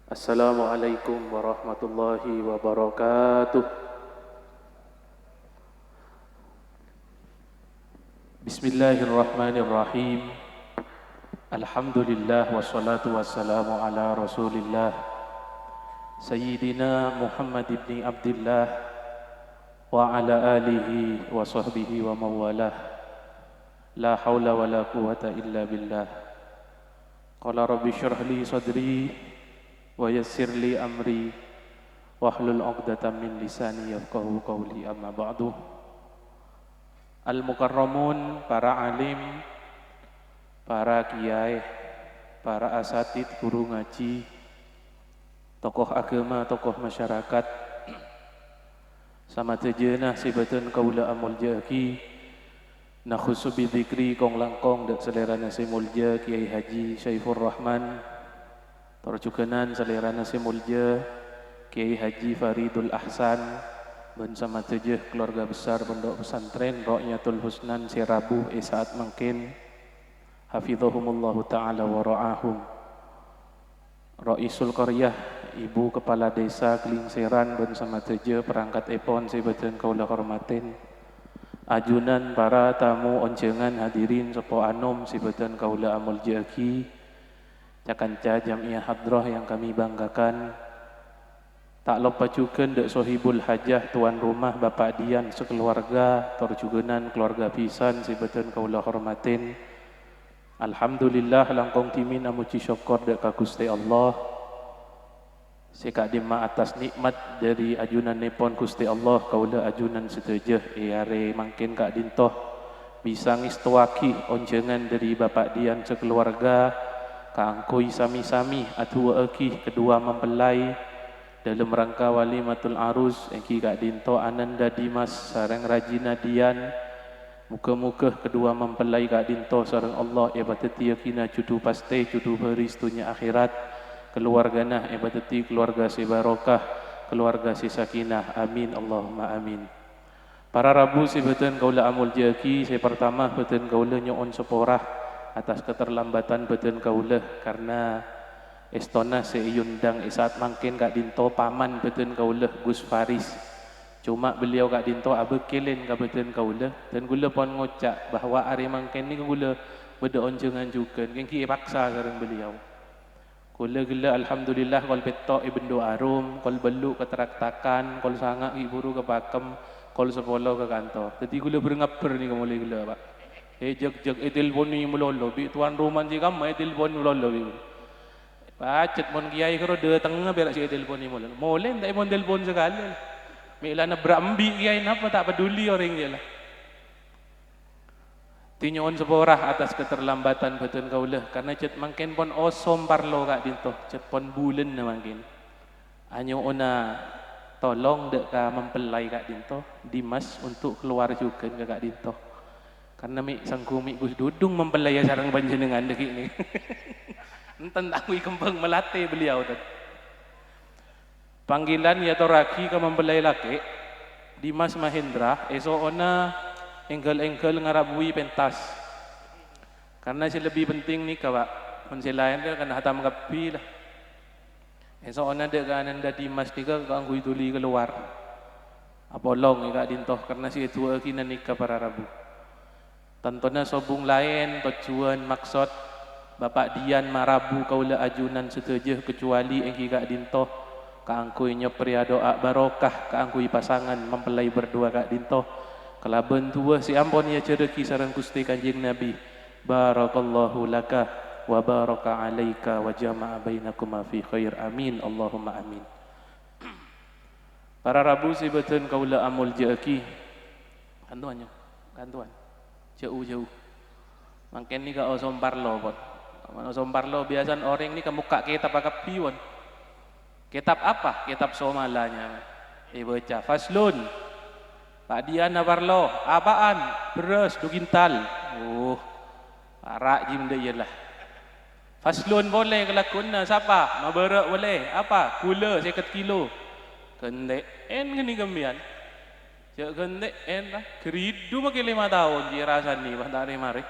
Assalamualaikum warahmatullahi wabarakatuh. Bismillahirrahmanirrahim. Alhamdulillah wassalatu wassalamu ala Rasulillah Sayyidina Muhammad ibn Abdullah wa ala alihi wa sahbihi wa mawalah. La hawla wa la quwata illa billah. Qala rabbi syrah li sadri wa yassir li amri wahlul 'uqdatam min lisani yafqahu qawli, amma ba'du. Al-mukarramun, para alim, para kiai, para asatid, guru ngaji, tokoh agama, tokoh masyarakat, sama tejenah sibatun kaula amul jaki, nakhusu bidzikri kong langkong dak selera nasi mulja Kiai Haji Syaifur Rahman, terjuganan selera nasi mulja Kiai Haji Faridul Ahsan, dan sama tejeh keluarga besar pondok pesantren Ro'yatul Husnan Sirabuh saat mungkin hafizahumullahu ta'ala wa ra'ahum. Ra'isul Qaryah, ibu kepala desa Kelingseran dan sama tejeh perangkat epon sebeten kaula hormatin. Ajunan para tamu oncengan hadirin sepo anom sebeten kaula amul jaki, cakanca jamiah hadrah yang kami banggakan. Tak lupa juga dek sohibul hajah tuan rumah Bapak Dian sekeluarga, terjuganan keluarga pisan sebeten kaula hormatin. Alhamdulillah langkong timin amuci syukur dek ka Gusti Allah. Sekadima atas nikmat dari ajunan nepon Gusti Allah kaula ajunan setejeh are mangkin kak dintoh bisa ngistuaki onjengan dari Bapak Dian sekeluarga kaangkui sami-sami atu eki kedua mempelai dalam rangka walimatul arus engki kak dinto Ananda Dimas sareng Rajina Dian. Muka-muka kedua mempelai kak dinto sareng Allah ebateti yakina judu paste judu beris dunia akhirat, keluargana ebateti keluarga si barokah, keluarga si sakinah, amin Allahumma amin. Para rabu si beten kaula amul jaki, saya pertama beten kaula nyoon seporah atas keterlambatan beten kaula karena Estona seiyundang saat mangkin kak dinto paman beten kaula Gus Faris. Cuma beliau kak dinto abekelen kak beten kaula dan gula pun ngocak bahwa hari mangkin ni gula beda onjengan juga kengki paksa kareng beliau. Gula alhamdulillah kol petok ibnu arum, kol belu ke teraktakan, kol sangak iburu ke pakem, kol sepolo ke kantor. Jadi gula berengaper ni kamuli gula pak. Jeg telefon ni melolo, bi tuan rumah si kamu telefon melolo bi. Pacet mon kiai karo de tengah berak si telefon ni molen. Molen tak mon telefon sekali. Mila na berambi kiai napa tak peduli orang dia lah. Tinyoon seporah atas keterlambatan betul kaulah karena cet mangken pon osom parlo kak dinto, cet pon bulan na mangken. Anyo ona tolong dek ka mempelai kak dinto Dimas untuk keluar juga ke kak dinto. Karena mi sangkumi Gus Dudung mempelai sareng panjenengan dek ini. Enten takui kembang melate beliau tadi. Panggilan ya toraki ke mempelai laki Dimas Mahendra esok ona engkel-engkel ngarabui pentas. Karena si lebih penting ni kawak mensilain dia kan hatam kapi lah. Esok ona dek Ananda Dimas tiga kanggu tuli keluar. Apolong kak dintoh karena si tua kina nikah para rabu. Tantona sobung lain tujuan maksud Bapak Dian marabu kaula ajunan setejeh kecuali engki kak dintoh kaangkui nyopria doa barokah kaangkui pasangan mempelai berdua kak dintoh kelaben tua si ampon ya cereki sareng Gusti Kanjeng Nabi. Barakallahu laka wa baraka alaika wa jama'a bainakuma fi khair, amin Allahumma amin. Para rabu si beten kaula amul jaki kantuannya kantuan jauh mangken ni ka osom parlo pot. Osom parlo biasan orang ni kemuka kitab apa piwon. Kitab apa? Kitab somalanya. Baca faslun. Pak Dian parlo apaan? Beres 2 kintal. Arak jim dia lah. Faslun boleh kelakuna siapa? Maberak boleh. Apa? Gula 1 kilo. Kendek en gini kemian. Cak kendek en lah. Keridu makin 5 tahun je rasan ni bah tak mari.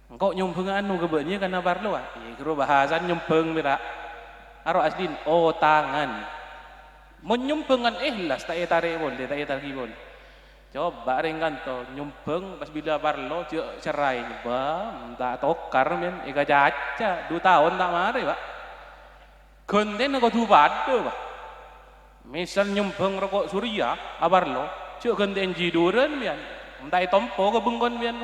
Engkau nyumpeng anu kebanya kana parlo ah. Iya kira bahasan nyumpeng mira. aro aslin oh tangan menyumpengan ikhlas tak tarik boleh tak tarik boleh coba ringkan to nyumpeng pas bila parlo cerai bam tak tokar men ika caca 2 tahun tak mari pak konten ko tu padu pak misal nyumpeng rokok surya abarlo cuk konten jiduran men entah tompo ke bengkon men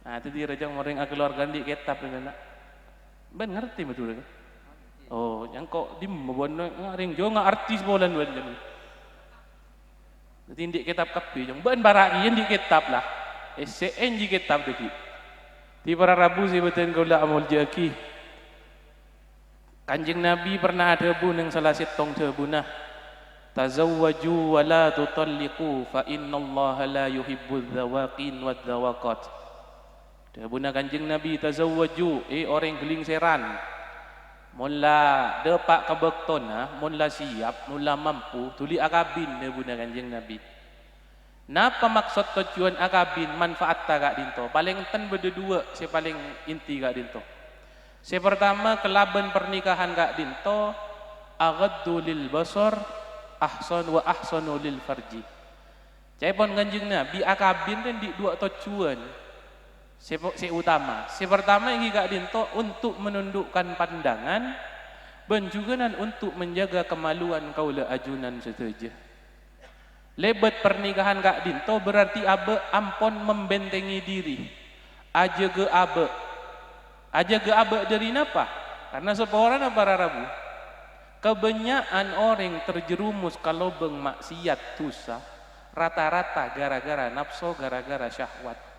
nah itu dia rajang orang keluarga di kitab nak ben ngerti betul kan oh yang kok di mbon ring jo nga artis bolan wen jan tindik kitab kapi jong ben baraki yang di kitab lah SCN di kitab deki di para rabu si beten kaula amul jaki Kanjeng Nabi pernah ada bu nang salah sitong tebunah tazawwaju wa la tutalliqu fa innallaha la yuhibbudz zawaqin wadz zawaqat tebunah Kanjeng Nabi tazawwaju orang geling seran mula depak kebekton mula siap mula mampu tuli akabin tebunah Kanjeng Nabi napa maksud tujuan akabin manfaat tak dinto paling ten beda dua si paling inti kak dinto si pertama kelaban pernikahan kak dinto aghaddu lil basar ahsan wa ahsanu lil farji caipon Kanjeng Nabi akabin kan di dua tujuan si utama si pertama yang kak dinto untuk menundukkan pandangan dan juga untuk menjaga kemaluan kaula ajunan setuju lebat pernikahan kak dinto berarti abe ampon membentengi diri aja ge abe dari napa karena seorang para rabu kebanyakan orang terjerumus kalau beng maksiat dosa rata-rata gara-gara nafsu gara-gara syahwat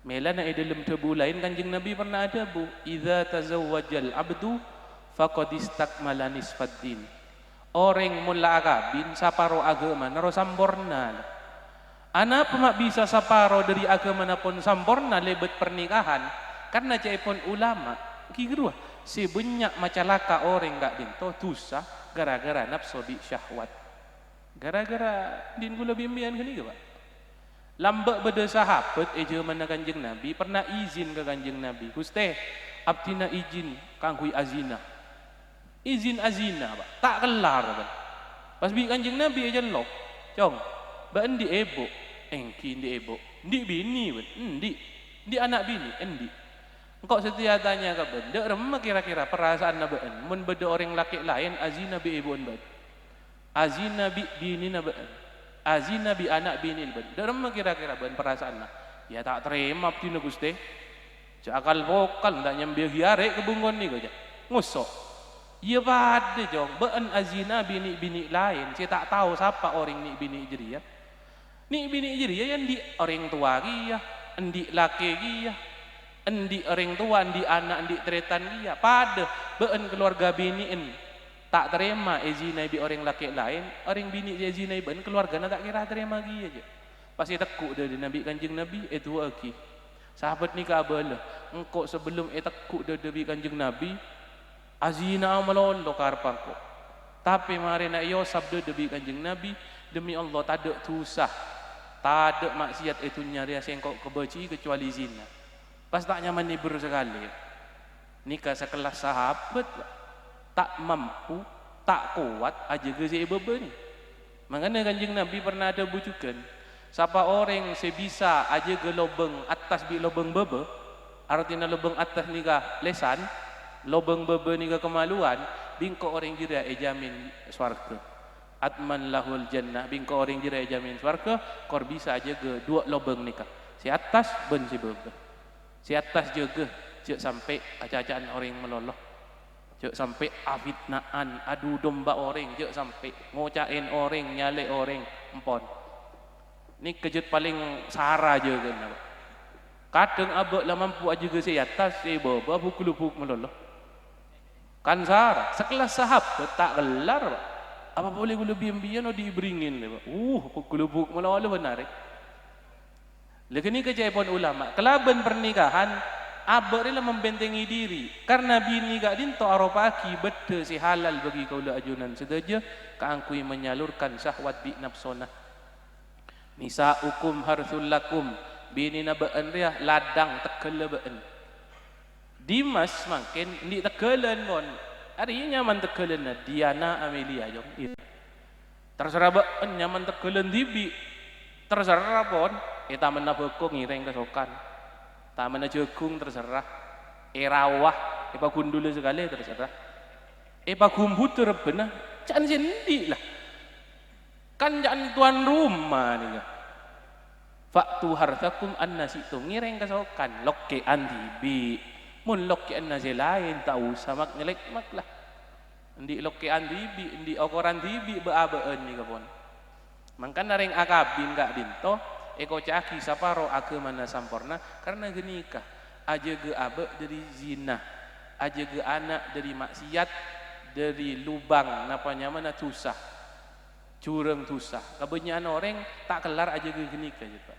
melana dalam tebu lain Kanjeng Nabi pernah ada bu idza tazawwajal abdu faqad istakmala nisfaddin orang mula agabin saparo agama naro samborna ana pemak bisa saparo dari agama napun samborna lebet pernikahan karena caipun ulama kigruah sebanyak macalaka orang gak dinto dosa gara-gara nafsu bi syahwat gara-gara din gula bimbian gini ke pak lambak beda sahabat eja mana Kanjeng Nabi pernah izin ke Kanjeng Nabi Gusti abdina izin kangkui azina izin azina pak tak kelar kan pas bi Kanjeng Nabi eja lok cong ba endi ebo engki endi ebo endi bini ben endi anak bini endi engkau setia tanya ke ben dek remah kira-kira perasaan na ben mun beda orang laki lain azina bi ebo ben azina bi bini na ben azina bi anak bini ben dalam kira-kira ben perasaan ya tak terima ptina Gusti cakal vokal ndak nyambil hiare ke bungon ni aja ngusok ya pade jong ben azina bini lain saya tak tahu siapa orang ni bini jeria ni bini jeria yang di orang tua dia endi laki dia endi orang tua endi anak endi tretan dia pada ben keluarga biniin tak terima izin nabi orang laki lain orang bini izin nabi ben keluarga nak tak kira terima lagi aja pasti tekuk dari nabi Kanjeng Nabi itu lagi sahabat ni kabel engkau sebelum tekuk dari Kanjeng Nabi azina melolo karpangko tapi mari nak yo sabda dari Kanjeng Nabi demi Allah tak ada dosa tak ada maksiat itu nyari sengkok kebenci kecuali zina pas tak nyaman ni sekali nikah sekelas sahabat tak mampu, tak kuat aja gezi bebe ni. Makanya Kanjeng Nabi pernah ada bujukan. Siapa orang sebisa aja ke lobeng atas bi lobeng bebe, artinya lobeng atas ni ka lesan, lobeng bebe ni ka kemaluan, bingko orang jira jamin swarga. Atman lahul jannah, bingko orang jira jamin swarga, kor bisa aja ke dua lobeng ni ka. Si atas ben si bebe. Si atas juga cek sampai acacaan orang meloloh. Cek sampai afitnaan, adu domba orang, cek sampai ngocain orang, nyale orang, empon. Ini kejut paling sara je kan. Kadang abak lah mampu aja ke si atas, si baba bukul-bukul meloloh. Kan sara, sekelas sahabat tak gelar. Apa boleh gula biam-biam atau diberingin? Bukul-bukul meloloh benar. Lagi ni kejaipun ulama, kelaban pernikahan, abak rela membentengi diri karena bini gak dinto aropaki beda si halal bagi kaula ajunan sedaja kaangkui menyalurkan syahwat bi nafsona nisaukum harthul lakum bini na been dia ladang tekele been dimas makin di tekelan mon Hari nyaman tegelen Diana Amelia jong. Terserah ba nyaman tegelen dibi. Terserah pon. Taman na bekong ngireng kesokan. Taman na jagung terserah. Rawah, pagundul sekali terserah. Pagumbut terbena. Jangan sendi lah. Kan jangan tuan rumah nih. Faktu hartakum annasitum ngireng kesokan. Lokean dibi. Mun lokean nasi lain tak usah mak nyelek mak lah. Ndi lokean dibi, ndi okoran dibi beabeen ni kapon. Mangkan nareng akabin gak dinto, eko caki saparo agama na sampurna karena genikah. Aja ge abe dari zina, aja ge anak dari maksiat, dari lubang napa nyamana tusah. Curang tusah. Kebanyakan orang tak kelar aja ge genikah gitu.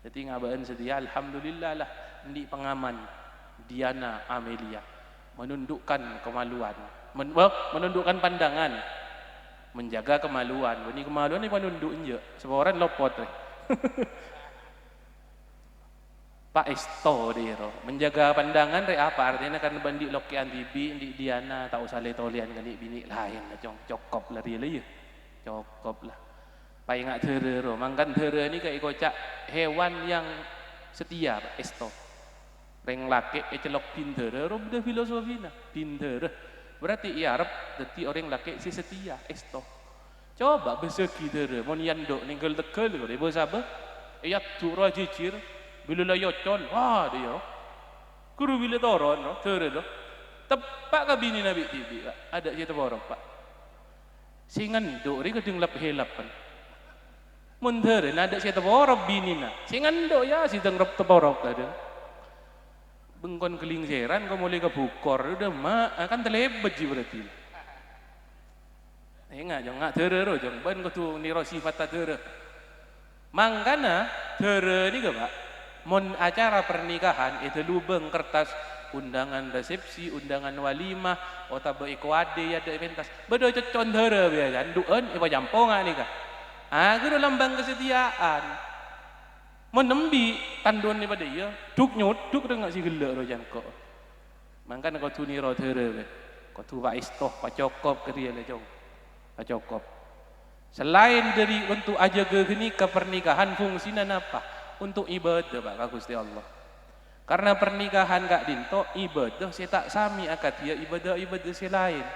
Jadi ngabeen sedia alhamdulillah lah ndi pengaman. Diana Amelia menundukkan kemaluan, menundukkan pandangan, menjaga kemaluan. Ini kemaluan ini menunduk je, sebab orang lopot. Pak Esto dero, menjaga pandangan re apa artinya karena bandi lokian tibi di Diana tak usah letolian kali bini lain lah cokop lah dia lah cokop lah. Pak ingat terero, mangkan terero ini kayak kocak hewan yang setia Pak Esto. Reng laki celok pinter, udah filosofina pinter. Berarti iya Arab, jadi orang laki si setia, esto. Coba beseki dere, mon yandok ninggal tekel kau, ibu sabar. Iya turun jicir, bila lah yocol, wah dia. Kuru bila toron, dere do. Tepak kabini nabi tibi, ada cerita borok pak. Singan do, ri kedeng lap helapan. Mon dere, ada cerita borok bini na. Singan do ya, si dengrap teborok ada. Bengkon kelingseran kau mulai ke bukor udah mak akan terlebet ji berarti enggak jong enggak tere jong ban kau tu niro sifat tere mangkana tere ni ke pak mon acara pernikahan itu lubeng kertas undangan resepsi undangan walimah otabe ikwade ya ada pentas bedo cocon tere biasa duan ipa jampongan ni kah aku lambang kesetiaan menembi tanduan ni pada dia duk nyoduk dengan si gelak rojan kok mangkan kau tu ni ro tere kau tu pak istoh pak cokop ke dia le jong pak cokop selain dari untuk aja geni ke pernikahan fungsinya apa untuk ibadah pak Gusti Allah karena pernikahan gak dinto ibadah saya tak sami akad dia ibadah selain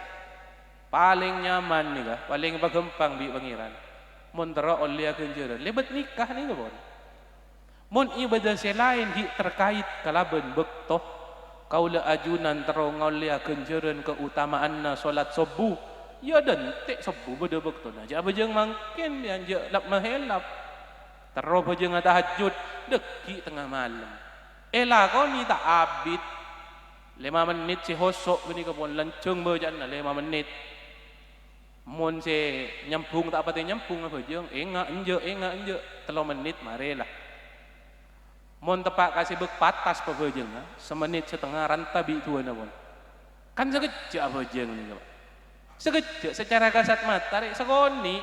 paling nyaman nih kah paling bagempang bi pangeran mun tero oleh kenjeran lebat nikah nih kabon mun ibadah selain terkait kalaban bektoh kaula ajunan terongol ya kenjeran keutamaanna salat subuh ya dan tek subuh beda bektoh nah ja bejeng mangkin anja lap mahelap tero bejeng tahajud deki tengah malam kau ni tak abid 5 menit si hosok gini kapon lancung bejan 5 menit mun si nyambung tak pati nyambung apa bejeng enga enje 3 menit marilah mon tepak kasih bek patas pa bejeng semenit setengah rantabi tuan pun kan sekejap bejeng ni sekejap secara kasat mata rek sekoni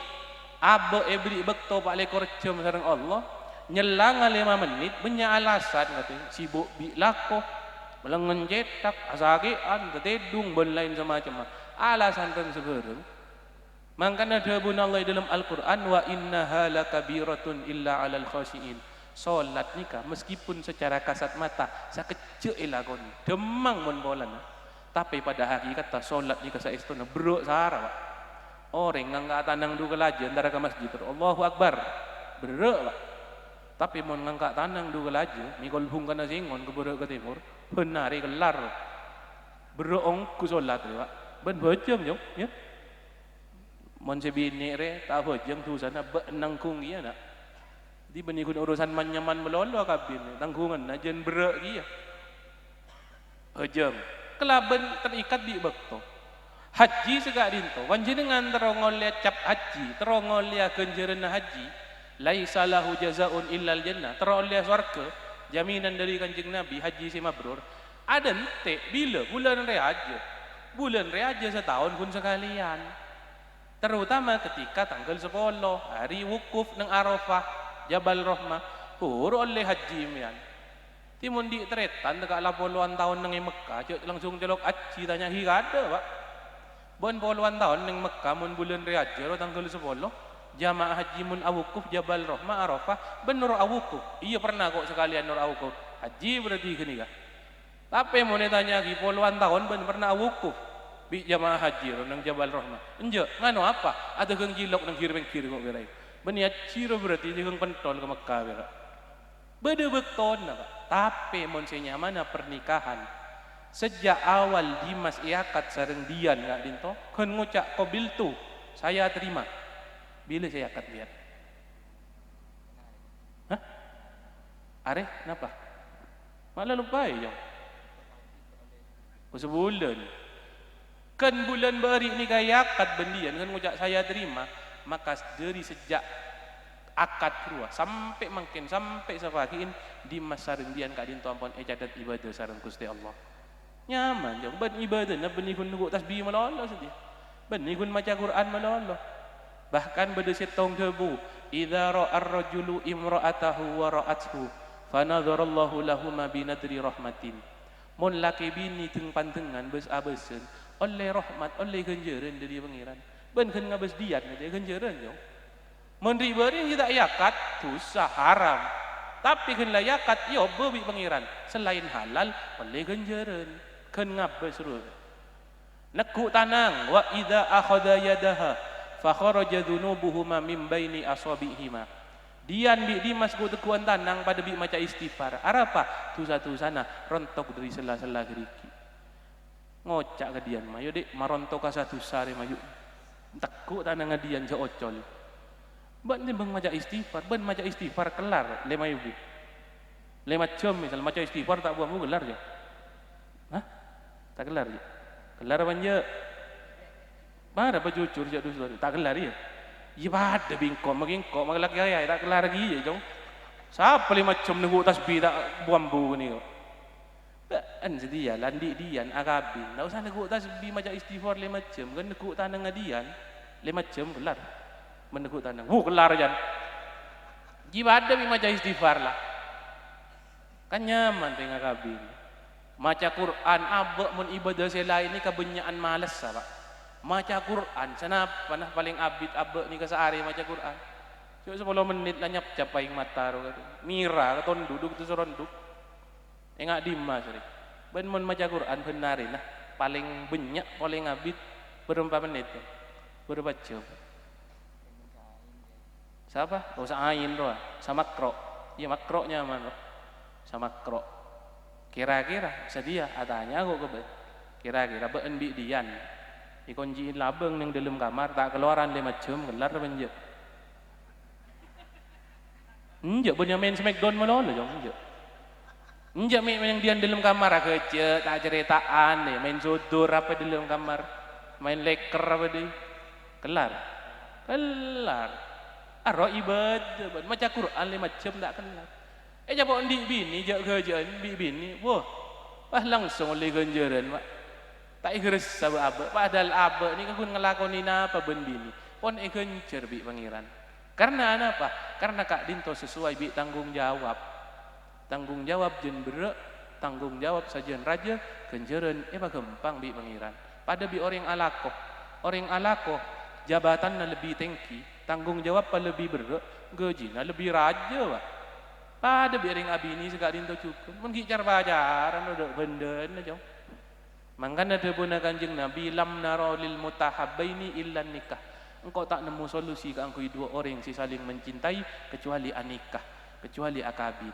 abe beli bekto pak lekor jam sareng Allah nyelang 5 menit punya alasan katanya sibuk bi lako melengen cetak asakean ketedung ben lain semacam alasan kan sebereng mangkana dawuh Allah dalam Al-Qur'an wa innaha lakabiratun illa 'alal khashiin solat nikah meskipun secara kasat mata sakecek elakon demang mon bolan tapi pada hakikat solat nikah saestuna beruk sahara pak orang ngangkat tanang du kelaji antara ke masjid Allahu Akbar beruk pak tapi mon ngangkat tanang du kelaji mikol hung kana singon ke beruk ke timur benari kelar beruk ongku solat pak ben bejeng jong ya mon sebini re tak bejeng tu sana benangkung iya nak di benikun urusan manyaman melolo kabin tanggungan najen berak dia hejeng kelaben terikat di bekto haji segak dinto panjenengan terongol liat cap haji terongol liat kenjereuna haji laisa lahu jazaun illal jannah terongol liat swarga jaminan dari Kanjeng Nabi haji si mabrur ada ente bila bulan reaja setahun pun sekalian terutama ketika tanggal 10 hari wukuf nang Arafah Jabal Rahmah, puro oleh haji mian. Timun di tretan dekat 80-an tahun nang Mekah, langsung celok haji tanya higada, Pak. Bon puluhan tahun ning Mekah mun bulan Riyadhar tanggal 10 jamaah haji mun awukuf Jabal Rahmah Arafah bener awukuf. Iya pernah kok sekalian nur awukuf. Haji berarti gini kah? Tapi mau ditanya lagi puluhan tahun ben pernah awukuf bi jamaah haji nang Jabal Rahmah. Enje, ngano apa? Ada keng jilok nang kiri kiri kok berai. Ben ya ciro berarti jeung pentol ke Mekah bera. Bede bekton Pak. Tapi mun mana pernikahan sejak awal Dimas iakat sareng Dian nggak dinto kan ngucap kobil tu saya terima bila saya akad lihat hah are kenapa malah lupa ya sebulan kan bulan beri ni kaya akad bendian kan ngucap saya terima maka dari sejak akad keluar sampai makin sampai safakin Dimas sareng Dian kak dinto ampun cadat ibadah sareng Gusti Allah nyaman jauh ben ibadah na benihun nunggu tasbih malolo saja benihun maca Quran malolo bahkan bedesit tong debu idza ra'ar rajulu imra'atahu wa ra'athu fanadharallahu lahuma binadri rahmatin mun laki bini teng pantengan bes abesen oleh rahmat oleh ganjaran dari pangeran ben keun ngabes diat dia ganjaran jauh mun ribari tidak yakat dosa haram tapi keun layakat yo bebi pangeran selain halal oleh ganjaran kan ngabes seru nekuk tanang wa idza akhadha yadaha fa kharaja dhunubuhuma min baini asabihima dian bi Dimas ku tekuan tanang pada bi maca istighfar arapa dosa-dosana rontok dari sela-sela geriki ngocak ke dian mayo dek marontok ka satu sare mayu tekuk tanang dian je ocol ban bang maca istighfar ban maca istighfar kelar lema yubi lema jam misal maca istighfar tak buang gelar je hah tak kelar ya kelar banja mana apa jujur jak dosa tak kelar ya iya pada bingkok magingkok maglaki ay tak kelar lagi ya jong siapa lima jam nunggu tasbih tak buambu ni kok an sedia landi dian akabin tak usah nunggu tasbih macam istighfar 5 jam kan nunggu tanang ngadian 5 jam kelar menunggu tanang kelar jan iya pada macam istighfar lah kan nyaman tengah kabin maca Quran abek mun ibadah selain ini kebenyaan malas Pak maca Quran senapa nah paling abid abek ni kesehari maca Quran cuma 10 menit lah nyap capai mata mira katon duduk tu seronduk engak Dimas ben mun maca Quran benarin nah paling banyak paling abid berapa menit berapa jam siapa usah ain doa sama makro iya makronya mana sama makro kira-kira sedia adanya kok kira-kira beun bi dian dikunci labeng yang dalam kamar tak keluaran 5 jam gelar benje enje punya main smackdown melolo jong enje main yang dian dalam kamar kece tak ceritaan nih main sudur apa dalam kamar main leker apa di kelar aro ibadah maca Quran 5 jam tak kelar jabok di bini jak kerjaan bi bini wah langsung oleh ganjaran Pak tak ikhlas sabak abek padahal abek ni kan ngelakoni apa ben bini pon ganjar bi pangeran karena apa karena kak dinto sesuai bi tanggung jawab jen berek tanggung jawab sajian raja ganjaran gampang bi pangeran pada bi orang alakoh jabatannya lebih tinggi tanggung jawab lebih berek gajinya lebih raja Pak pada biaring abini segak dinto cukup menggicar bajaran udah benden aja mangkan ada pun kanjeng Nabi lam naro lil mutahabbaini illa nikah engkau tak nemu solusi ke angkui dua orang si saling mencintai kecuali anikah kecuali akabin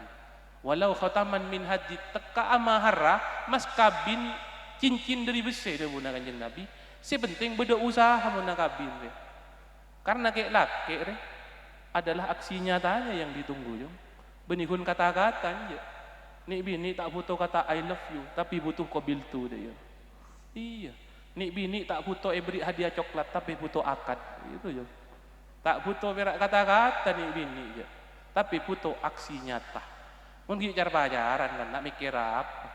walau khataman min hadid teka amahara mas kabin cincin dari besi ada pun kanjeng Nabi sepenting beda usaha mun kabin karena kayak laki adalah aksi nyatanya yang ditunggu jong benihun kata-kata aja. Nik bini tak butuh kata I love you, tapi butuh kobil tu dia. Iya. Nik bini tak butuh beri hadiah coklat, tapi butuh akad. Itu je. Tak butuh berak kata-kata nik bini je. Tapi butuh aksi nyata. Mungkin cara pacaran kan, nak mikir apa?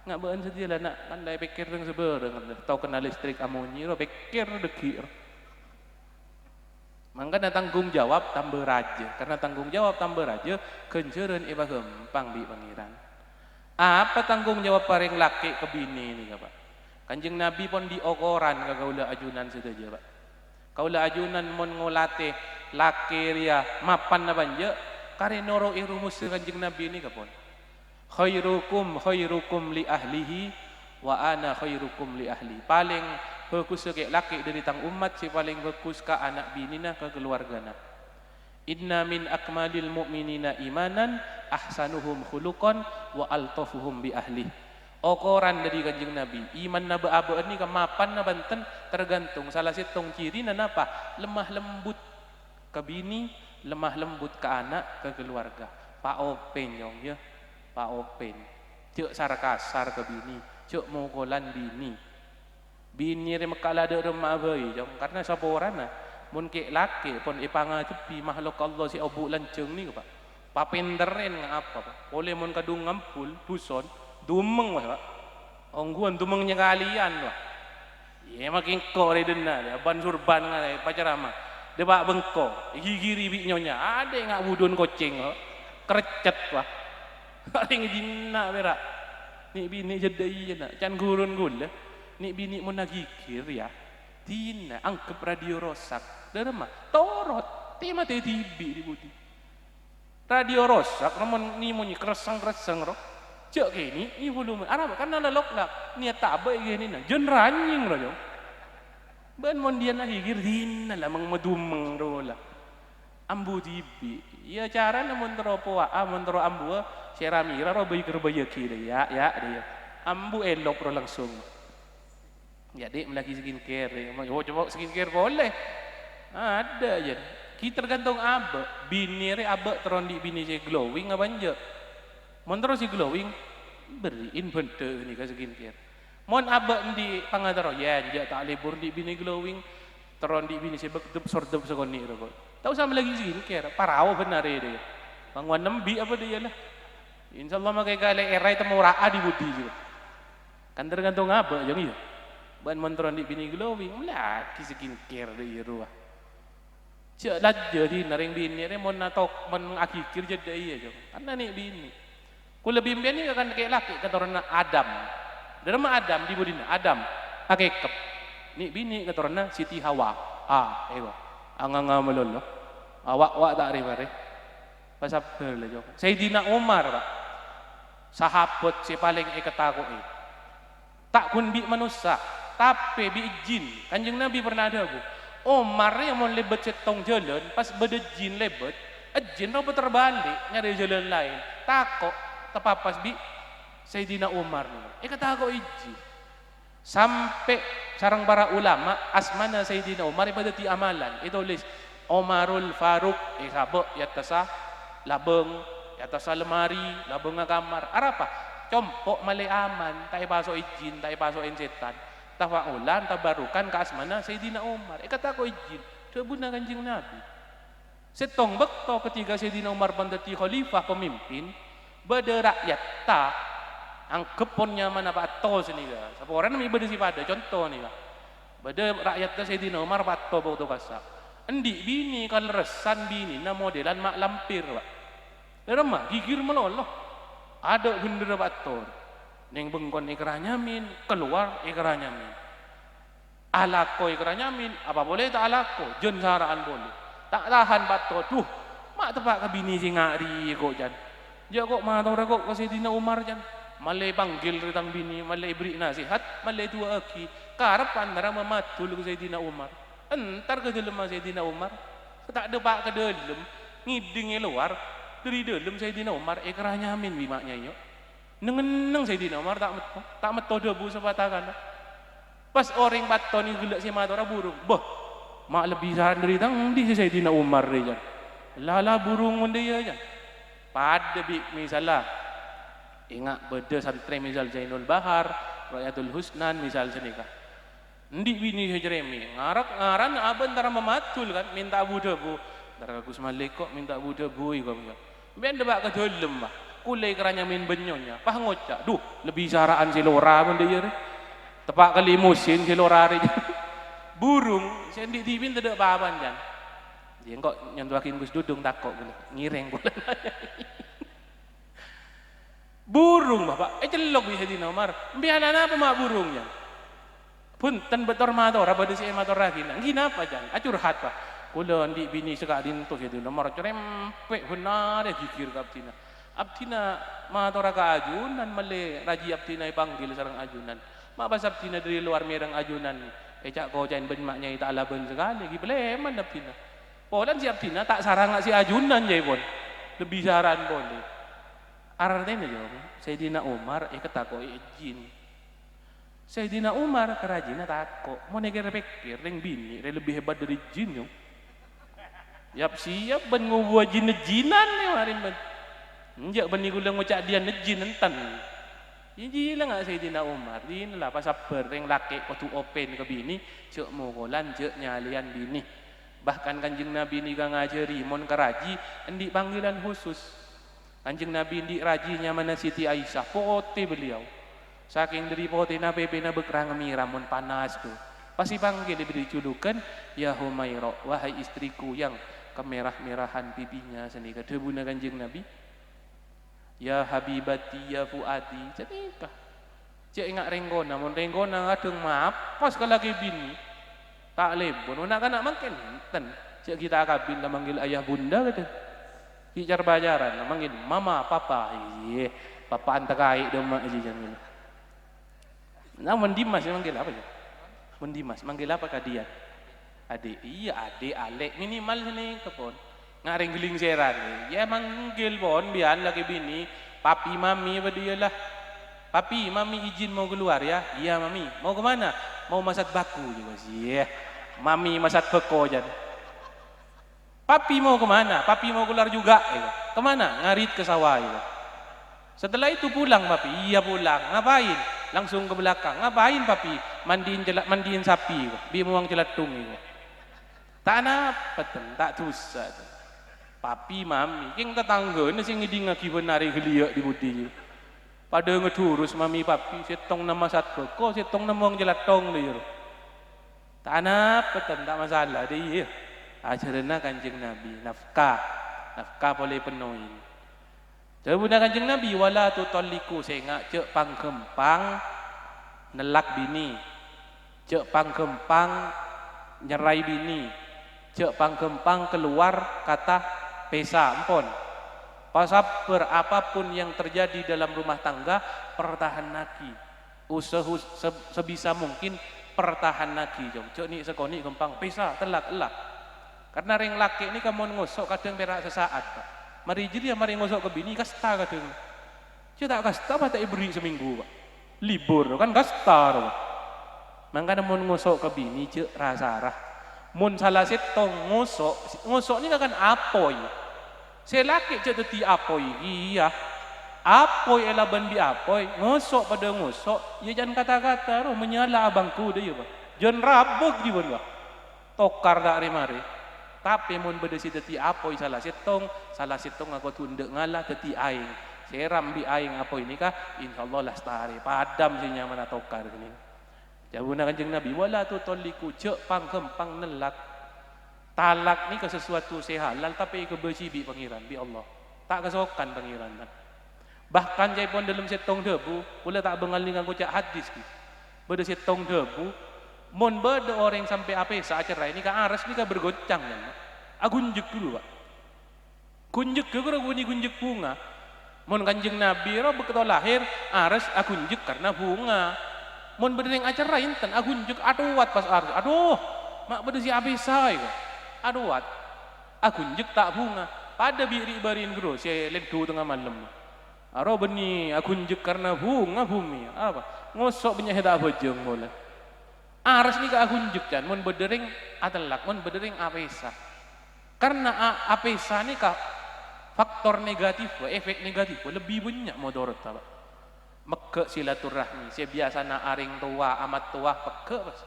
Nggak beun sedia lah nak pandai pikir yang seberang. Tahu kena listrik amunyi, lo pikir dekir. Mangkana tanggung jawab tambah raja karena tanggung jawab tambah raja kenceran gampang bi pangeran apa tanggung jawab paling laki ke bini ini Pak Kanjeng Nabi pun diokoran ke kaula ajunan sedaja Pak. Kaula ajunan mon ngolate laki ria mapan na banja karenoro irumus Kanjeng Nabi ini kapon. Khairukum li ahlihi wa ana khairukum li ahli. Paling bagus ke laki dari tang umat si paling bagus ka anak binina ke keluargana. Inna min akmalil mu'minina imanan ahsanuhum khuluqan wa altafuhum bi ahli. Okoran dari Kanjeng Nabi, iman na ba-aba ni kamapan na banten tergantung salah sitong ciri na napa lemah lembut ke bini, lemah lembut ke anak, ke keluarga. Pa open yong ya, pa open. Cuk sarkasar ke bini, cuk mukolan bini. Bini re makalada remah bayi jong karena saporan na mun ke laki pon ipanga tepi makhluk Allah si obu lanceng ni Pak. Papenderen ngapa Pak. Oleh mun kadung ngampul duson dumeng Pak. Ongguan dumengnya kalian Pak. Ye makin ko re denna ya ban surban ngale pacarama. Debak bengko, gigiri bi nyonya. Ade ngak budun koceng Pak. Krecet Pak. Are ngidina berak. Ni bini jedai na can gurun gula. Ni bini mun nagikir ya. Tina angkep radio rosak. Derma torot tema te tibi di budi. Radio rosak namun ni munyi keresang-keresang ro. Cek gini, ni volume. Arab kan nalok lak. Niat tabe gini na. Jen ranjing ro jong. Ben mon dia na higir dina lah mang medumeng ro lah. Ambu tibi. Ya cara namun teropo mon tero ambu seramira ro bayi kerbaya kiri ya dia. Ambu elok ro langsung. Jadi melaki skincare. Oh coba skincare boleh. Ada aja. Kita tergantung abe. Bini re abe terondi bini si glowing apa anje. Mon terus si glowing beriin bente ni ka skincare. Mon abe di pangadaro ya anje tak libur di bini glowing terondi bini si begdep sordep sekoni ro. Tahu sama lagi skincare. Parao benar dia. Bangwan nembi apa dia lah. Insyaallah makai kale erai temu raa di budi juga. Kan tergantung abe jong iya. Ban montoran di bini glowing melaki skincare di ruah. Cek laja di naring bini re mon natok mon akikir jadi iya jong. Karena ni bini. Ku lebih bini akan kayak laki katorna Adam. Derma Adam di budina Adam akekep. Ni bini katorna Siti Hawa. Ewa. Anganga melolo. Awak tak ribare. Pasabel lah jong. Sayyidina Umar Pak. Sahabat si paling ikatakoi. Tak kun bi manusia. Tapi bi jin, Kanjeng Nabi pernah ada bu. Omar yang mau lebet setong jalan, pas beda jin lebet, jin rambut terbalik nyari jalan lain. Takok tepapas bi Sayyidina Umar nih. Kata kok izin. Sampai sarang para ulama asmana Sayyidina Umar ibadah di amalan. Itu tulis Umarul Faruq sabok yatasa labeng yatasa lemari labeng kamar. Apa? Compok malai aman, tak pasok izin, tak pasokin setan. Tafaulan tabarukan ke asmana Sayyidina Umar. Kata ko izin, sebuna Kanjeng Nabi. Setong bekto ketika Sayyidina Umar bandati khalifah pemimpin, bade rakyat ta angkeponnya mana patto sini ga. Sapa orang mi bade si pada contoh ni ga. Bade rakyat ta Sayyidina Umar patto bau to kasa. Endi bini kal resan bini na modelan mak lampir, Pak. Lerema gigir meloloh. Ada gendera patto. Neng bengkon ikra nyamin, keluar ikra nyamin. Alako ikra nyamin, apa boleh tak alako? Jen saraan boleh. Tak tahan bato, tuh, mak tepak ke bini si ngari kok jan. Ya kok mah tau kok ke Sayyidina Umar jan. Malai panggil ritang bini, malai beri nasihat, malai dua aki. Karep antara mematul ke Sayyidina Umar. Entar ke dalam Sayyidina Umar. Tak ada pak ke dalam, ngidingnya luar. Dari dalam Sayyidina Umar ikra nyamin bimaknya yuk. Neng Sayyidina Umar tak meto debu sepatakan. Pas orang patoni gelak si matora burung. Boh, mak lebih saran dari tang di Sayyidina Umar dia. Lala burung dia aja. Pada bi misalnya ingat beda santri misal Zainul Bahar, Rayatul Husnan misal senika. Ndi bini Jeremy ngaran aben antara mematul kan minta abu debu. Antara Gus Malik kok minta abu debu iku. Ben debak ke dalem bah. Kulai keranya min benyonya, pah ngocak, duh lebih saraan si lora pun dia, tepak kali musim si lora hari, burung, sendi dibin tidak apa-apa jan, dia kok nyentuhakin Gus Dudung takok gini, ngireng bulan, burung bapak, celok bisa di nomor, biaran apa mak burungnya, Punten betor mator apa desi mator lagi nang apa jan acurhat pak kula ndi bini sekadin to itu nomor cerempek benar ya gigir kaptina abtina mator ka ajunan male raji abtina panggil sareng ajunan mak pas abtina dari luar merang ajunan cak ko jain ben maknya ita alaben sekali gi bleman abtina polan si abtina tak sarang si ajunan jai pon lebih saran pon artene yo Sayyidina Umar ketako izin Sayyidina Umar kerajina tako mau negara pikir ring bini lebih hebat dari jin yo yap siap ben ngubuah jin-jinan nih marin ben njak ben gulang ngucak dia nejin enten gila nggak Sayyidina Umar ini lah pas sabar ring laki waktu open ke bini cek mogolan cek nyalian bini bahkan kanjeng Nabi ini gak ngajari mon keraji endi panggilan khusus kanjeng Nabi endi rajinya mana Siti Aisyah pote beliau saking dari potina pepena bekerang miramun panas tuh pasti panggil diberi julukan ya Humaira wahai istriku yang kemerah-merahan pipinya seni kedebuna kanjeng Nabi ya Habibati ya Fuadi cenika cek ingat renggona mun renggona ngadeng maaf pas lagi bini tak lebon nak anak makin ten cek kita kabin manggil ayah bunda gitu kicar bajaran manggil mama papa iye papa antakai doma aja jangan nah mendimas manggil apa ya mendimas manggil apa kadian adik iya adik alek minimal sini kepon ngaring geling seran ya manggil pon biar lagi bini papi mami apa dia lah papi mami izin mau keluar ya iya mami mau kemana mau masak baku juga sih mami masak beko aja papi mau kemana papi mau keluar juga ya. Kemana ngarit ke sawah ya. Setelah itu pulang papi iya pulang ngapain langsung ke belakang ngapain papi mandiin sapi bi muang celatung itu tak napa tak dosa papi mami king tetangga ini sing ngiding ngaki benari geliak di budi pada ngedurus mami papi setong nama satko kok setong nama muang celatung dia tak napa tak masalah dia ajarannya kanjeng Nabi nafkah boleh penuhin Jabuna kanjeng Nabi wala tutalliku sehingga cek panggempang nelak bini cek panggempang nyerai bini cek panggempang keluar kata pesa ampun pasaper apapun yang terjadi dalam rumah tangga pertahan lagi usaha sebisa mungkin pertahan lagi jong cek ni sekoni gempang pesa telak elak karena ring laki ini kamu ngosok kadang perak sesaat Pak mari jadi mari ngosok ke bini kasta kadang cek tak kasta apa tak beri seminggu Pak libur kan kasta Pak makanya mau ngosok ke bini cek rasa mun salah setong ngosok ini kan apoy selaki cek teti apoy iya apoy elaban bi apoy ngosok pada ngosok ya jangan kata-kata roh menyala abangku deh ya Pak jangan rabuk di Pak tokar tak mari tapi mun beda si teti apoy salah setong aku tunduk ngalah teti aing seram bi aing apoy ini kah insyaallah lastari padam sinya mana tokar ini jabuna kanjeng Nabi wala tutalliku cek panggempang nelak talak ni ke sesuatu sehalal tapi kebersih bi pangeran bi Allah tak kesokan pangeran bahkan jai pun dalam setong debu pula tak bengal dengan kocak hadis ki beda setong debu mon beda orang sampai apa acara ini kan aras ni kan bergoncang kan agunjuk dulu Pak kunjuk ke bunyi kunjuk bunga mon kanjeng Nabi roh begitu lahir aras agunjuk karena bunga mon beda yang acara inten agunjuk aduat pas aras aduh mak beda si apa say aduat agunjuk tak bunga pada biri barin gro si ledu tengah malam aro beni agunjuk karena bunga bumi apa ngosok punya hedak bojong mulai aras ni ka agunjuk kan mun bedering atelak mun bedering apesa karena apesa ni ka faktor negatif efek negatif lebih banyak mudarat Pak meke silaturahmi saya biasana aring tua amat tua peke Mas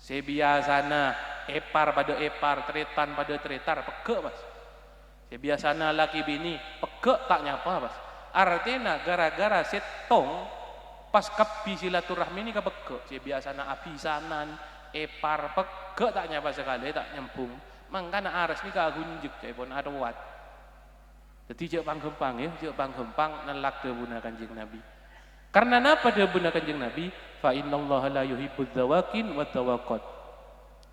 saya biasana epar pada epar tretan pada tretar peke Mas saya biasana laki bini peke tak nyapa Mas artinya gara-gara setong pas kapi silaturahmi ini kepeke saya biasa na apisanan epar peke tak nyapa sekali tak nyempung mangkana aras ni kagunjuk cai pun aduat jadi cek panggempang ya cek panggempang nelak debuna kanjeng Nabi Karena napa dia benar Kanjeng Nabi? Fa innallaha la yuhibbudz dzawakin wa dzawaqat.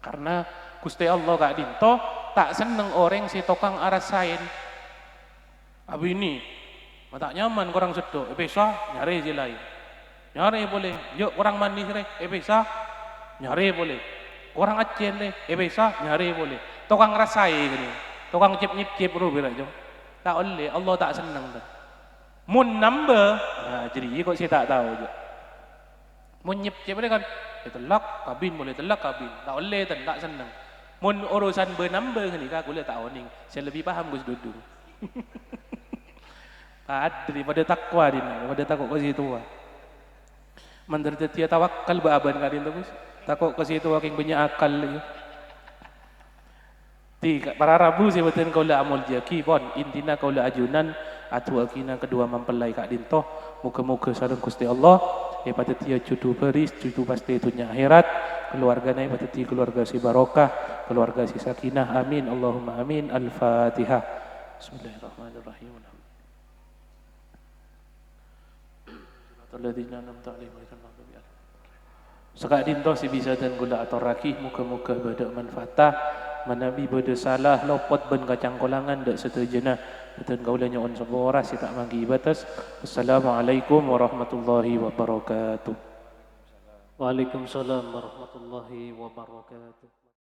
Karena Gusti Allah gak dinto tak seneng orang si tokang arasain. Abi ini tak nyaman kurang sedok, bisa nyari je lain. Nyari boleh. Yuk orang manis re, bisa nyari boleh. Orang Aceh le, bisa nyari boleh. Tokang rasai gini. Tokang cip-cip rubi aja. Tak oleh, Allah tak senang dah. Mun nambah, nah jadi kok saya tak tahu je. Mun nyip-cip boleh kan, telak kabin boleh telak kabin. Tak oleh tak senang. Mun urusan bernambah ni kan, aku tak tahu ni. Saya lebih paham Gus Dudung. Daripada takwa din, daripada takut ke situ. Menderita dia tawakal baaban kadin tu Gus. Takut ke situ aking banyak akal lagi. Para Rabu sebetulnya kaula amul jaki pon intina kaula ajunan atu akina kedua mempelai kak dintoh muka-muka sareng Gusti Allah pada tia cucu beris cucu pasti dunia akhirat keluarga nai pada tia keluarga si barokah keluarga si sakinah amin Allahumma amin al-fatihah bismillahirrahmanirrahim alladzina an'amta alaihim ghairil maghdubi alaihim sekak dintoh si bisa dan gula atau rakih muka-muka badak manfaatah manabi berde salah lopot ben kacang kolangan dak setejena betul kaulanya on sabora si tak manggi batas. Assalamualaikum warahmatullahi wabarakatuh. Waalaikumsalam warahmatullahi wabarakatuh.